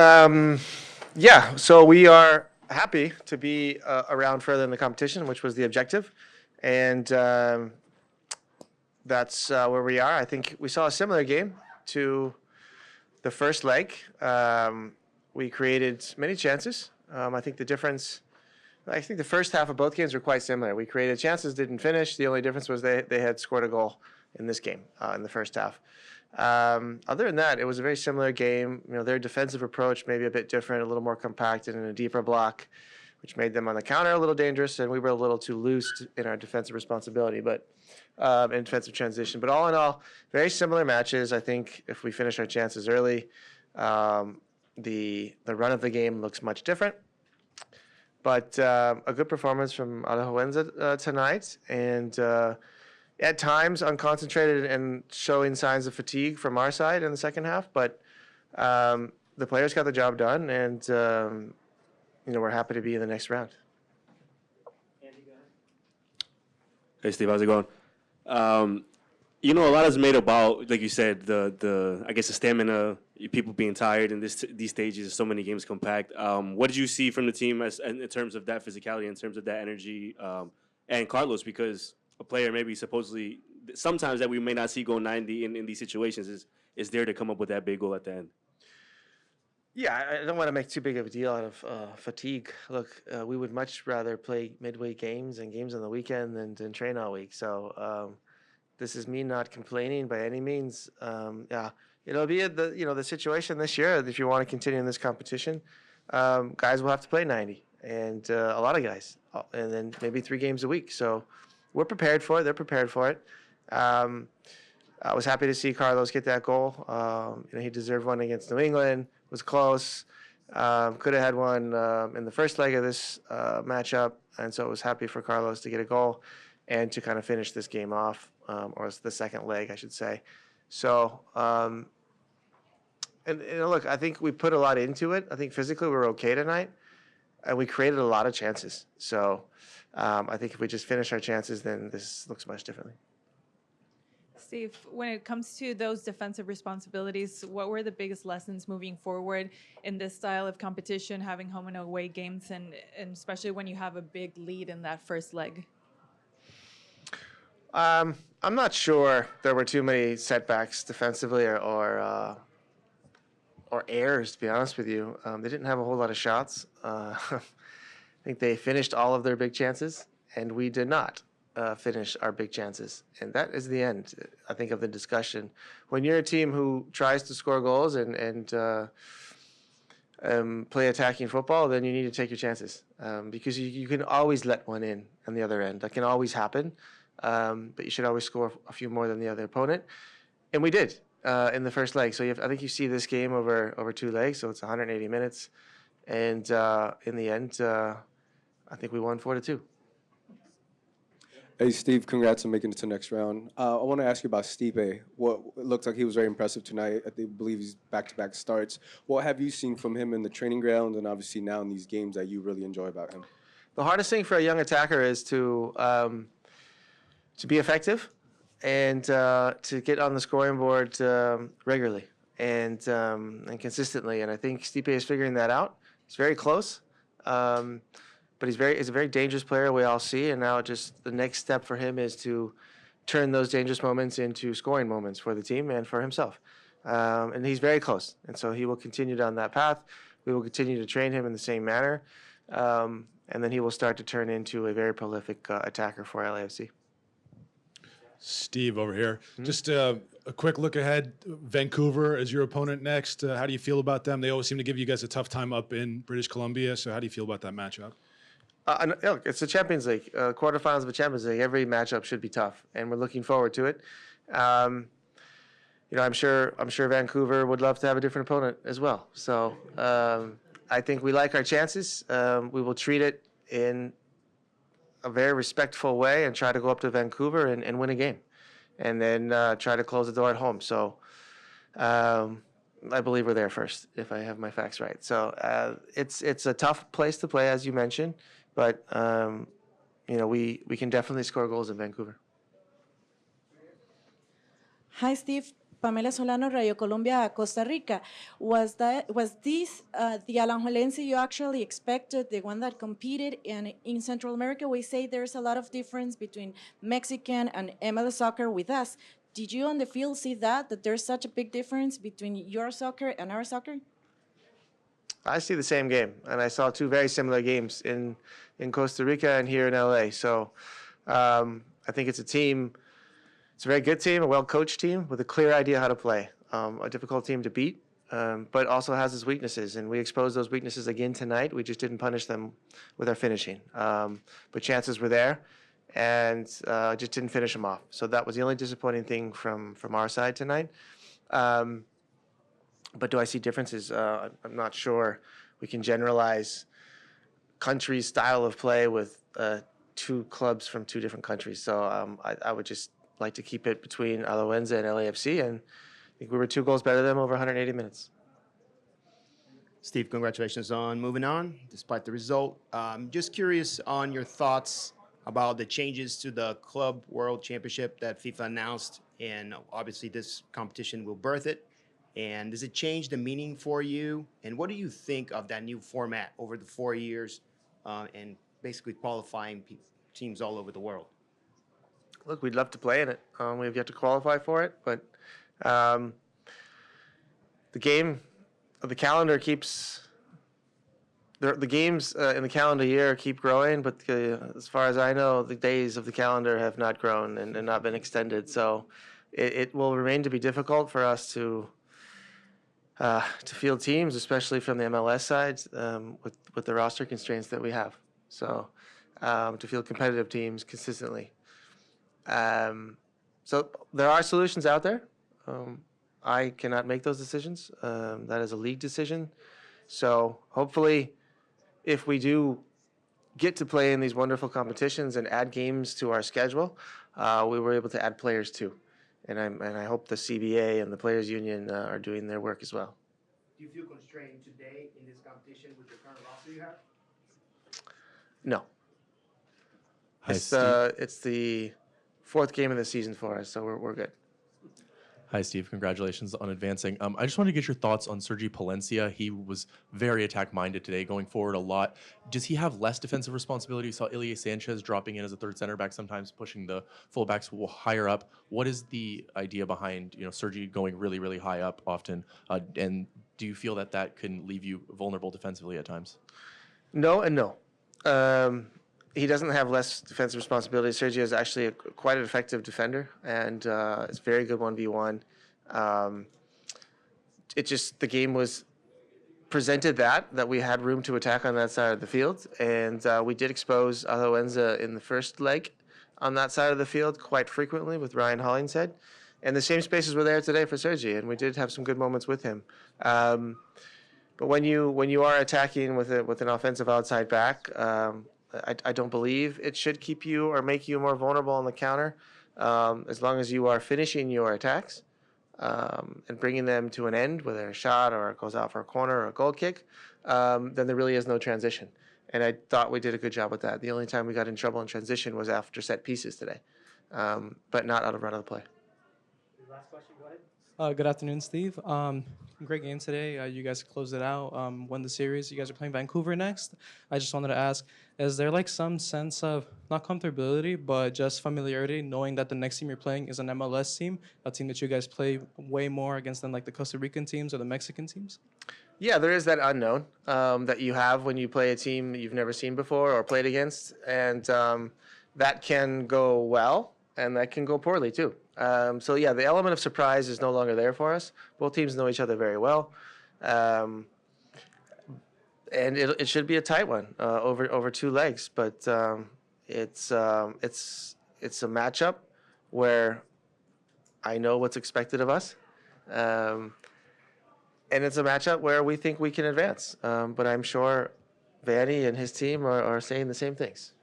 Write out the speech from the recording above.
Yeah, so we are happy to be around further in the competition, which was the objective, and that's where we are. I think we saw a similar game to the first leg. We created many chances. I think the difference. I think the first half of both games were quite similar. We created chances, didn't finish. The only difference was they had scored a goal in this game in the first half. Other than that, it was a very similar game. You know, their defensive approach maybe a bit different, a little more compacted in a deeper block, which made them on the counter a little dangerous, and we were a little too loose in our defensive responsibility, but in defensive transition. But all in all, very similar matches. I think if we finish our chances early, the run of the game looks much different. But a good performance from Alajuelense tonight, and at times unconcentrated and showing signs of fatigue from our side in the second half. But the players got the job done, and we're happy to be in the next round. Hey Steve, how's it going? A lot is made about, like you said, the I guess the stamina, people being tired in these stages, so many games compact. What did you see from the team in terms of that physicality, in terms of that energy, and Carlos, because a player maybe supposedly sometimes that we may not see go 90 in these situations is there to come up with that big goal at the end. Yeah, I don't want to make too big of a deal out of fatigue. Look, we would much rather play midweek games and games on the weekend than train all week. So this is me not complaining by any means. Yeah, it'll be the situation this year. If you want to continue in this competition, guys will have to play 90, and a lot of guys, and then maybe 3 games a week. So we're prepared for it. They're prepared for it. I was happy to see Carlos get that goal. He deserved one against New England. Was close. Could have had one in the first leg of this matchup, and so I was happy for Carlos to get a goal and to kind of finish this game off, or the second leg, I should say. So, look, I think we put a lot into it. I think physically we were okay tonight, and we created a lot of chances. So, I think if we just finish our chances, then this looks much differently. Steve, when it comes to those defensive responsibilities, what were the biggest lessons moving forward in this style of competition, having home and away games, and especially when you have a big lead in that first leg? I'm not sure there were too many setbacks defensively or errors, to be honest with you. They didn't have a whole lot of shots. I think they finished all of their big chances, and we did not finish our big chances. And that is the end, I think, of the discussion. When you're a team who tries to score goals and play attacking football, then you need to take your chances, because you can always let one in on the other end. That can always happen, but you should always score a few more than the other opponent. And we did in the first leg. So I think you see this game over 2 legs, so it's 180 minutes. And in the end, I think we won 4-2. Hey, Steve, congrats on making it to the next round. I want to ask you about Stipe. What it looked like he was very impressive tonight. I believe he's back-to-back starts. What have you seen from him in the training ground and obviously now in these games that you really enjoy about him? The hardest thing for a young attacker is to be effective and to get on the scoring board regularly and consistently. And I think Stipe is figuring that out. He's very close. But he's a very dangerous player, we all see, and now just the next step for him is to turn those dangerous moments into scoring moments for the team and for himself. And he's very close, and so he will continue down that path. We will continue to train him in the same manner, and then he will start to turn into a very prolific attacker for LAFC. Steve over here. Mm-hmm. Just a quick look ahead. Vancouver is your opponent next. How do you feel about them? They always seem to give you guys a tough time up in British Columbia, so how do you feel about that matchup? Look, it's the Champions League, quarterfinals of the Champions League. Every matchup should be tough, and we're looking forward to it. I'm sure Vancouver would love to have a different opponent as well. So I think we like our chances. We will treat it in a very respectful way and try to go up to Vancouver and win a game, and then try to close the door at home. So I believe we're there first, if I have my facts right. So it's a tough place to play, as you mentioned. But, we can definitely score goals in Vancouver. Hi, Steve. Pamela Solano, Radio Colombia, Costa Rica. Was this the Alajuelense you actually expected, the one that competed in Central America? We say there's a lot of difference between Mexican and MLS soccer with us. Did you on the field see that there's such a big difference between your soccer and our soccer? I see the same game, and I saw two very similar games in Costa Rica and here in LA. So I think it's a team. It's a very good team, a well-coached team with a clear idea how to play. A difficult team to beat, but also has its weaknesses, and we exposed those weaknesses again tonight. We just didn't punish them with our finishing. But chances were there, and just didn't finish them off. So that was the only disappointing thing from our side tonight. But do I see differences? I'm not sure we can generalize country's style of play with two clubs from two different countries. So I would just like to keep it between Alajuelense and LAFC, and I think we were 2 goals better than them over 180 minutes. Steve, congratulations on moving on, despite the result. Just curious on your thoughts about the changes to the Club World Championship that FIFA announced, and obviously this competition will birth it. And does it change the meaning for you? And what do you think of that new format over the 4 years and basically qualifying teams all over the world? Look, we'd love to play in it. We have yet to qualify for it, but the calendar keeps the games in the calendar year keep growing, but as far as I know, the days of the calendar have not grown and not been extended. So it will remain to be difficult for us to field teams, especially from the MLS side, with the roster constraints that we have. So to field competitive teams consistently. So there are solutions out there. I cannot make those decisions. That is a league decision. So hopefully, if we do get to play in these wonderful competitions and add games to our schedule, we were able to add players too. And I hope the CBA and the Players Union are doing their work as well. Do you feel constrained today in this competition with the current roster you have? No. Hi, It's the 4th game of the season for us, so we're good. Hi, Steve. Congratulations on advancing. I just wanted to get your thoughts on Sergi Palencia. He was very attack-minded today, going forward a lot. Does he have less defensive responsibility? We saw Ilie Sanchez dropping in as a third center back, sometimes pushing the fullbacks higher up. What is the idea behind Sergi going really, really high up often? And do you feel that can leave you vulnerable defensively at times? No and no. He doesn't have less defensive responsibility. Sergio is actually quite an effective defender, and it's very good 1v1. The game was presented that we had room to attack on that side of the field, and we did expose Alajuelense in the first leg on that side of the field quite frequently with Ryan Hollingshead. And the same spaces were there today for Sergi, and we did have some good moments with him. But when you are attacking with an offensive outside back, I don't believe it should keep you or make you more vulnerable on the counter. As long as you are finishing your attacks and bringing them to an end, whether a shot or it goes out for a corner or a goal kick, then there really is no transition. And I thought we did a good job with that. The only time we got in trouble in transition was after set pieces today, but not out of run of the play. Last question, go ahead. Good afternoon, Steve. Great game today. You guys closed it out, won the series. You guys are playing Vancouver next. I just wanted to ask, is there some sense of, not comfortability, but just familiarity, knowing that the next team you're playing is an MLS team, a team that you guys play way more against than the Costa Rican teams or the Mexican teams? Yeah, there is that unknown that you have when you play a team that you've never seen before or played against, and that can go well and that can go poorly too. So yeah, the element of surprise is no longer there for us. Both teams know each other very well, and it should be a tight one over 2 legs. But it's a matchup where I know what's expected of us, and it's a matchup where we think we can advance. But I'm sure Vanny and his team are saying the same things.